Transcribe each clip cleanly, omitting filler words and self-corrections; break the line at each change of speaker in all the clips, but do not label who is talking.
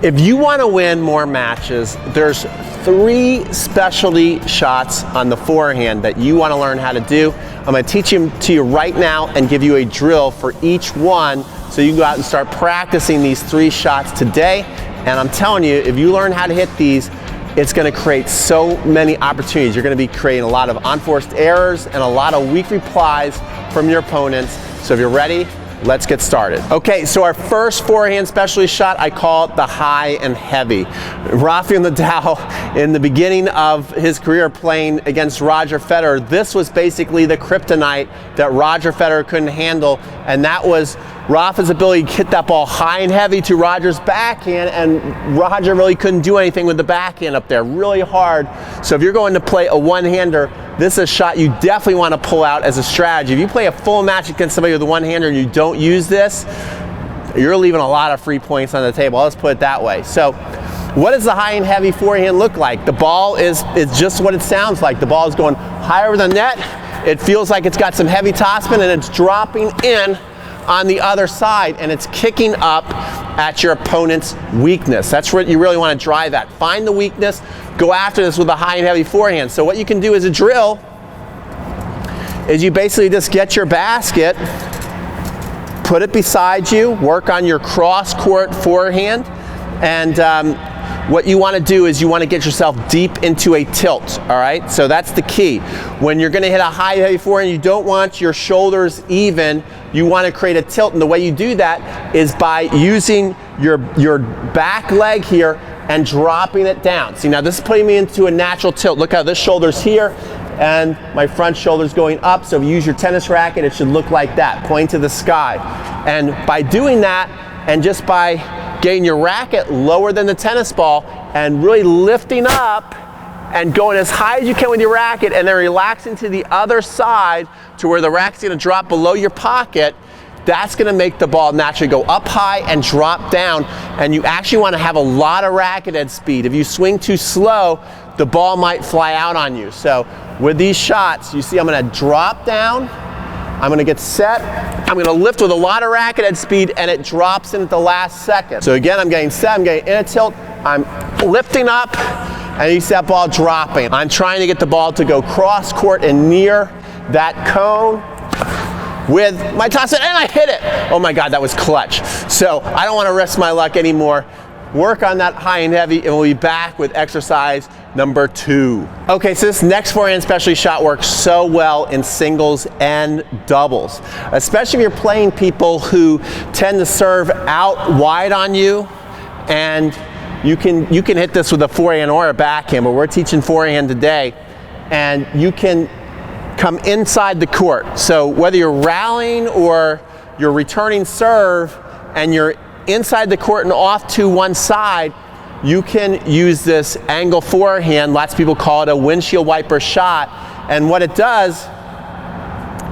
If you want to win more matches, there's 3 specialty shots on the forehand that you want to learn how to do. I'm going to teach them to you right now and give you a drill for each one so you can go out and start practicing these 3 shots today. And I'm telling you, if you learn how to hit these, it's going to create so many opportunities. You're going to be creating a lot of unforced errors and a lot of weak replies from your opponents. So if you're ready, let's get started. Okay, so our first forehand specialty shot, I call it the high and heavy. Rafael Nadal, in the beginning of his career playing against Roger Federer, this was basically the kryptonite that Roger Federer couldn't handle, and that was Rafa's ability to hit that ball high and heavy to Roger's backhand, and Roger really couldn't do anything with the backhand up there, really hard. So if you're going to play a one-hander, this is a shot you definitely want to pull out as a strategy. If you play a full match against somebody with a one-hander and you don't use this, you're leaving a lot of free points on the table. Let's put it that way. So what does the high and heavy forehand look like? The ball is just what it sounds like. The ball is going high over the net. It feels like it's got some heavy topspin, and it's dropping in on the other side, and it's kicking up at your opponent's weakness. That's what you really want to drive at. Find the weakness, go after this with a high and heavy forehand. So what you can do as a drill is you basically just get your basket, put it beside you, work on your cross-court forehand, and what you want to do is you want to get yourself deep into a tilt, all right? So that's the key. When you're going to hit a high, heavy forehand, you don't want your shoulders even. You want to create a tilt, and the way you do that is by using your back leg here and dropping it down. See, now this is putting me into a natural tilt. Look how this shoulder's here, and my front shoulder's going up. So if you use your tennis racket, it should look like that, pointing to the sky. And by doing that, and just by getting your racket lower than the tennis ball and really lifting up and going as high as you can with your racket, and then relaxing to the other side to where the racket's going to drop below your pocket, that's going to make the ball naturally go up high and drop down. And you actually want to have a lot of racket head speed. If you swing too slow, the ball might fly out on you. So with these shots, you see I'm going to drop down, I'm going to get set, I'm going to lift with a lot of racket head speed, and it drops in at the last second. So again, I'm getting set, I'm getting in a tilt, I'm lifting up, and you see that ball dropping. I'm trying to get the ball to go cross court and near that cone with my toss it, and I hit it. Oh my God, that was clutch. So I don't want to risk my luck anymore. Work on that high and heavy, and we'll be back with exercise number 2. Okay, so this next forehand specialty shot works so well in singles and doubles, especially if you're playing people who tend to serve out wide on you, and you can hit this with a forehand or a backhand, but we're teaching forehand today, and you can come inside the court. So whether you're rallying or you're returning serve and you're inside the court and off to one side, you can use this angle forehand. Lots of people call it a windshield wiper shot. And what it does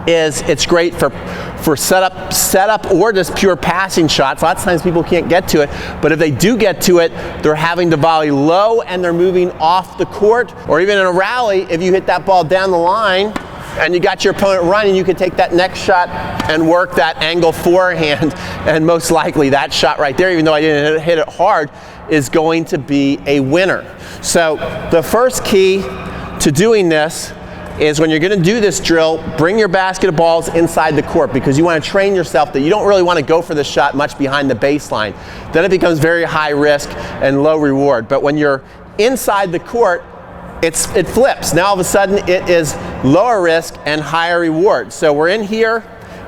is it's great for setup or just pure passing shots. Lots of times people can't get to it, but if they do get to it, they're having to volley low and they're moving off the court. Or even in a rally, if you hit that ball down the line and you got your opponent running, you can take that next shot and work that angle forehand, and most likely that shot right there, even though I didn't hit it hard, is going to be a winner. So the first key to doing this is when you're going to do this drill, bring your basket of balls inside the court, because you want to train yourself that you don't really want to go for the shot much behind the baseline. Then it becomes very high risk and low reward. But when you're inside the court, it flips. Now all of a sudden it is lower risk and higher reward. So we're in here.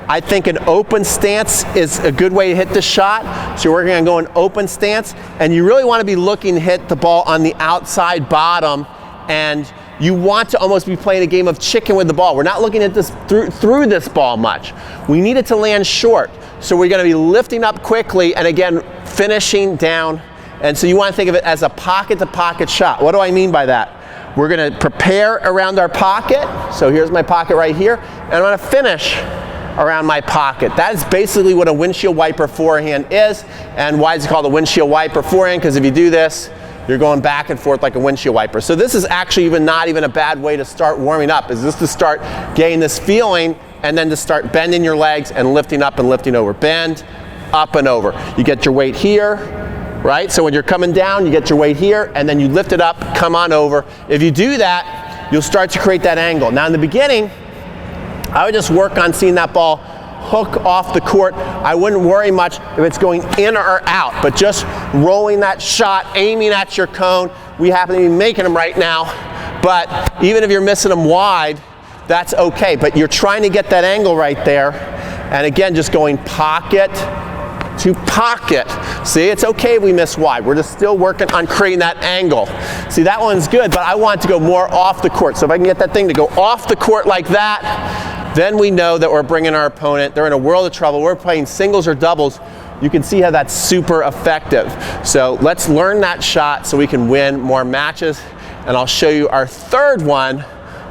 I think an open stance is a good way to hit the shot. So you're working on going open stance, and you really want to be looking to hit the ball on the outside bottom, and you want to almost be playing a game of chicken with the ball. We're not looking at this through this ball much. We need it to land short. So we're going to be lifting up quickly and again finishing down. And so you want to think of it as a pocket-to-pocket shot. What do I mean by that? We're going to prepare around our pocket. So here's my pocket right here, and I'm going to finish around my pocket. That is basically what a windshield wiper forehand is. And why is it called a windshield wiper forehand? Because if you do this, you're going back and forth like a windshield wiper. So this is actually not even a bad way to start warming up, is just to start getting this feeling, and then to start bending your legs and lifting up and lifting over. Bend, up and over. You get your weight here, right? So when you're coming down, you get your weight here, and then you lift it up, come on over. If you do that, you'll start to create that angle. Now in the beginning, I would just work on seeing that ball hook off the court. I wouldn't worry much if it's going in or out, but just rolling that shot, aiming at your cone. We happen to be making them right now, but even if you're missing them wide, that's okay. But you're trying to get that angle right there. And again, just going pocket to pocket. See, it's okay if we miss wide. We're just still working on creating that angle. See, that one's good, but I want it to go more off the court. So if I can get that thing to go off the court like that, then we know that we're bringing our opponent, they're in a world of trouble. We're playing singles or doubles. You can see how that's super effective. So let's learn that shot so we can win more matches. And I'll show you our third one,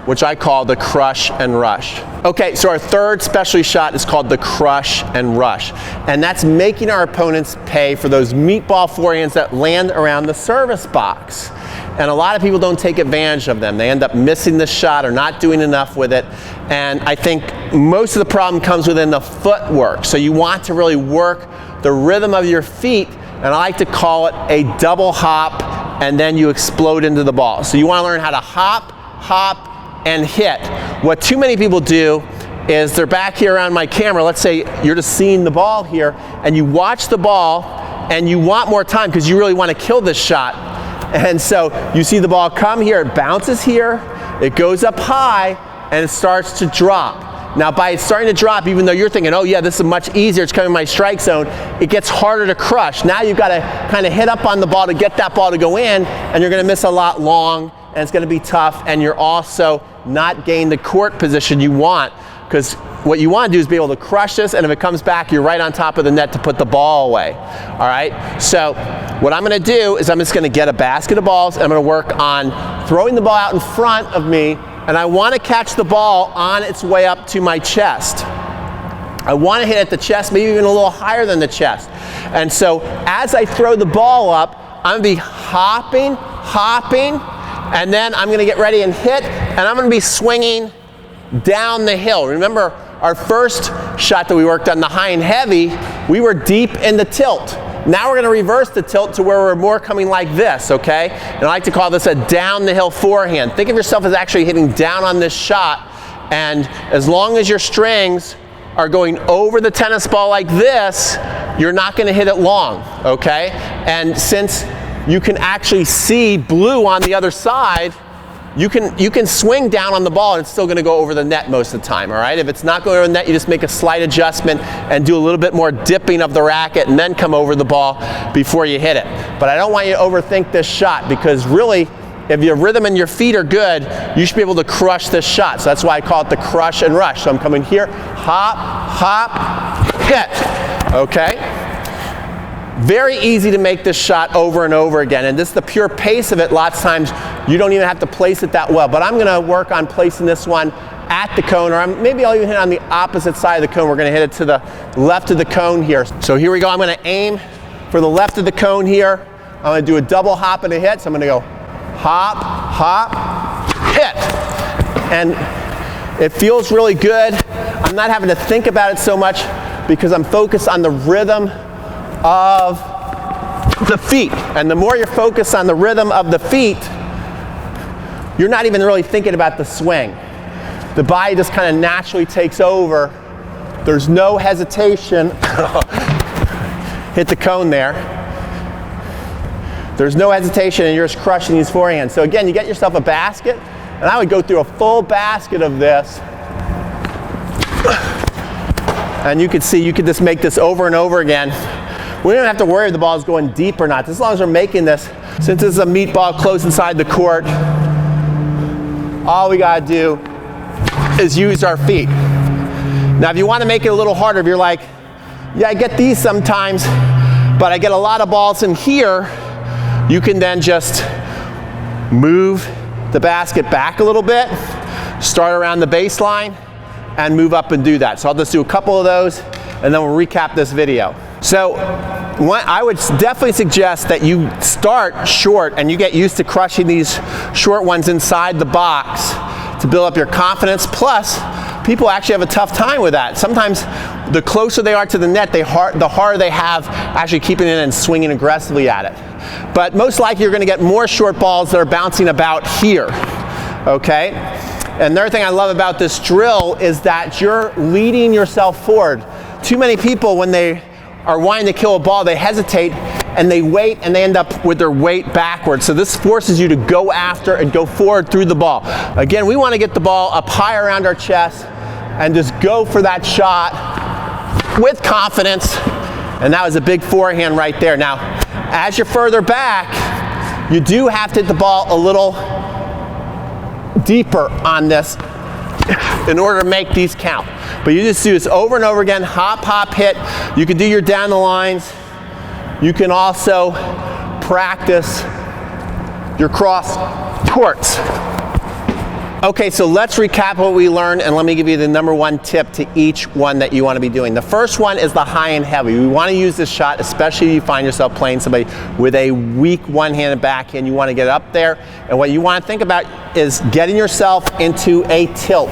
which I call the crush and rush. Okay, so our third specialty shot is called the crush and rush. And that's making our opponents pay for those meatball forehands that land around the service box. And a lot of people don't take advantage of them. They end up missing the shot or not doing enough with it. And I think most of the problem comes within the footwork. So you want to really work the rhythm of your feet, and I like to call it a double hop, and then you explode into the ball. So you want to learn how to hop, hop, and hit. What too many people do is they're back here on my camera. Let's say you're just seeing the ball here, and you watch the ball, and you want more time because you really want to kill this shot. And so you see the ball come here, it bounces here, it goes up high, and it starts to drop. Now by it starting to drop, even though you're thinking, oh yeah, this is much easier, it's coming in my strike zone, it gets harder to crush. Now you've got to kind of hit up on the ball to get that ball to go in, and you're going to miss a lot long, and it's going to be tough, and you're also not getting the court position you want, because what you want to do is be able to crush this, and if it comes back, you're right on top of the net to put the ball away. All right? So what I'm going to do is I'm just going to get a basket of balls, and I'm going to work on throwing the ball out in front of me, and I want to catch the ball on its way up to my chest. I want to hit at the chest, maybe even a little higher than the chest. And so as I throw the ball up, I'm going to be hopping, and then I'm going to get ready and hit, and I'm going to be swinging down the hill. Remember our first shot that we worked on, the high and heavy, we were deep in the tilt. Now we're going to reverse the tilt to where we're more coming like this, okay? And I like to call this a down the hill forehand. Think of yourself as actually hitting down on this shot, and as long as your strings are going over the tennis ball like this, you're not going to hit it long, okay? And since you can actually see blue on the other side, you can swing down on the ball and it's still going to go over the net most of the time, all right? If it's not going over the net, you just make a slight adjustment and do a little bit more dipping of the racket and then come over the ball before you hit it. But I don't want you to overthink this shot, because really, if your rhythm and your feet are good, you should be able to crush this shot. So that's why I call it the crush and rush. So I'm coming here, hop, hop, hit, okay? Very easy to make this shot over and over again, and this is the pure pace of it. Lots of times you don't even have to place it that well, but I'm going to work on placing this one at the cone, or maybe I'll even hit on the opposite side of the cone. We're going to hit it to the left of the cone here. So here we go. I'm going to aim for the left of the cone here. I'm going to do a double hop and a hit. So I'm going to go hop, hop, hit, and it feels really good. I'm not having to think about it so much because I'm focused on the rhythm of the feet. And the more you're focused on the rhythm of the feet, you're not even really thinking about the swing. The body just kind of naturally takes over. There's no hesitation. Hit the cone there. There's no hesitation, and you're just crushing these forehands. So again, you get yourself a basket, and I would go through a full basket of this. And you could see, you could just make this over and over again. We don't have to worry if the ball is going deep or not. As long as we're making this, since this is a meatball close inside the court, all we gotta do is use our feet. Now if you want to make it a little harder, if you're like, yeah, I get these sometimes, but I get a lot of balls in here, you can then just move the basket back a little bit, start around the baseline, and move up and do that. So I'll just do a couple of those, and then we'll recap this video. So I would definitely suggest that you start short and you get used to crushing these short ones inside the box to build up your confidence. Plus, people actually have a tough time with that. Sometimes the closer they are to the net, the harder they have actually keeping it and swinging aggressively at it. But most likely you're going to get more short balls that are bouncing about here, okay? And another thing I love about this drill is that you're leading yourself forward. Too many people, when they are wanting to kill a ball, they hesitate and they wait and they end up with their weight backwards. So this forces you to go after and go forward through the ball. Again, we want to get the ball up high around our chest and just go for that shot with confidence. And that was a big forehand right there. Now, as you're further back, you do have to hit the ball a little deeper on this in order to make these count. But you just do this over and over again, hop, hop, hit. You can do your down the lines. You can also practice your cross courts. Okay, so let's recap what we learned, and let me give you the #1 tip to each one that you want to be doing. The first one is the high and heavy. We want to use this shot, especially if you find yourself playing somebody with a weak one-handed backhand. You want to get it up there, and what you want to think about is getting yourself into a tilt.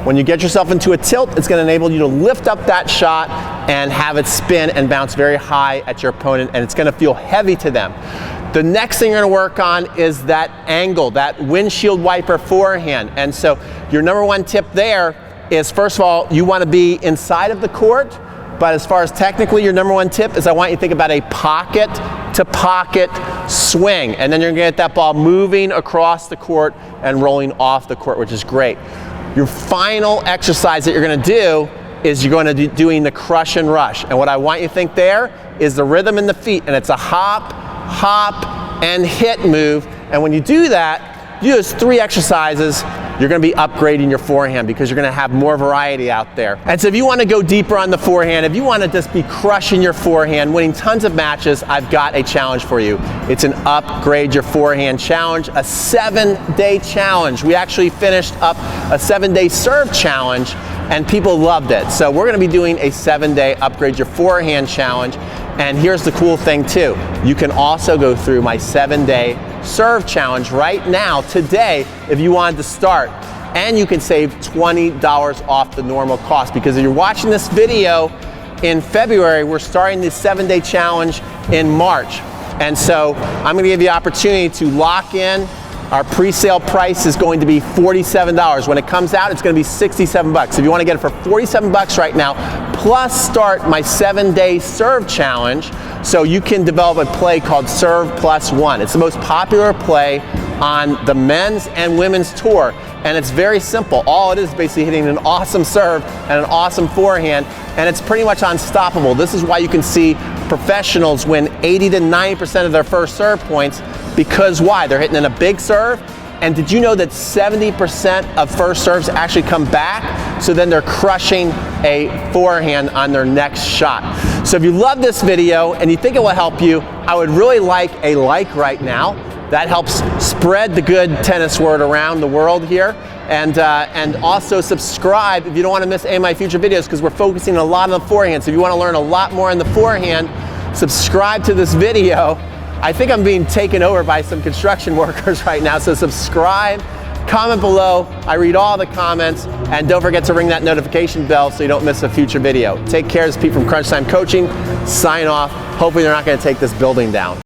When you get yourself into a tilt, it's going to enable you to lift up that shot and have it spin and bounce very high at your opponent, and it's going to feel heavy to them. The next thing you're going to work on is that angle, that windshield wiper forehand. And so your #1 tip there is, first of all, you want to be inside of the court, but as far as technically, your #1 tip is I want you to think about a pocket to pocket swing, and then you're going to get that ball moving across the court and rolling off the court, which is great. Your final exercise that you're going to do is you're going to be doing the crush and rush. And what I want you to think there is the rhythm in the feet, and it's a hop, hop, and hit move. And when you do that, you do those 3 exercises, you're going to be upgrading your forehand because you're going to have more variety out there. And so if you want to go deeper on the forehand, if you want to just be crushing your forehand, winning tons of matches, I've got a challenge for you. It's an Upgrade Your Forehand Challenge, a 7-day challenge. We actually finished up a 7-day serve challenge and people loved it. So we're going to be doing a 7-day Upgrade Your Forehand Challenge. And here's the cool thing too. You can also go through my 7-day serve challenge right now, today, if you wanted to start. And you can save $20 off the normal cost, because if you're watching this video in February, we're starting the 7-day challenge in March. And so I'm going to give you the opportunity to lock in. Our pre-sale price is going to be $47. When it comes out, it's going to be 67 bucks. If you want to get it for 47 bucks right now, plus start my 7-day serve challenge, so you can develop a play called Serve Plus One. It's the most popular play on the men's and women's tour, and it's very simple. All it is basically hitting an awesome serve and an awesome forehand, and it's pretty much unstoppable. This is why you can see professionals win 80 to 90% of their first serve points, because why? They're hitting in a big serve, and did you know that 70% of first serves actually come back? So then they're crushing a forehand on their next shot. So if you love this video and you think it will help you, I would really like a like right now. That helps spread the good tennis word around the world here. And also subscribe if you don't want to miss any of my future videos, because we're focusing a lot on the forehand. So if you want to learn a lot more on the forehand, subscribe to this video. I think I'm being taken over by some construction workers right now, so subscribe, comment below. I read all the comments, and don't forget to ring that notification bell so you don't miss a future video. Take care. This is Pete from Crunch Time Coaching. Sign off. Hopefully they're not going to take this building down.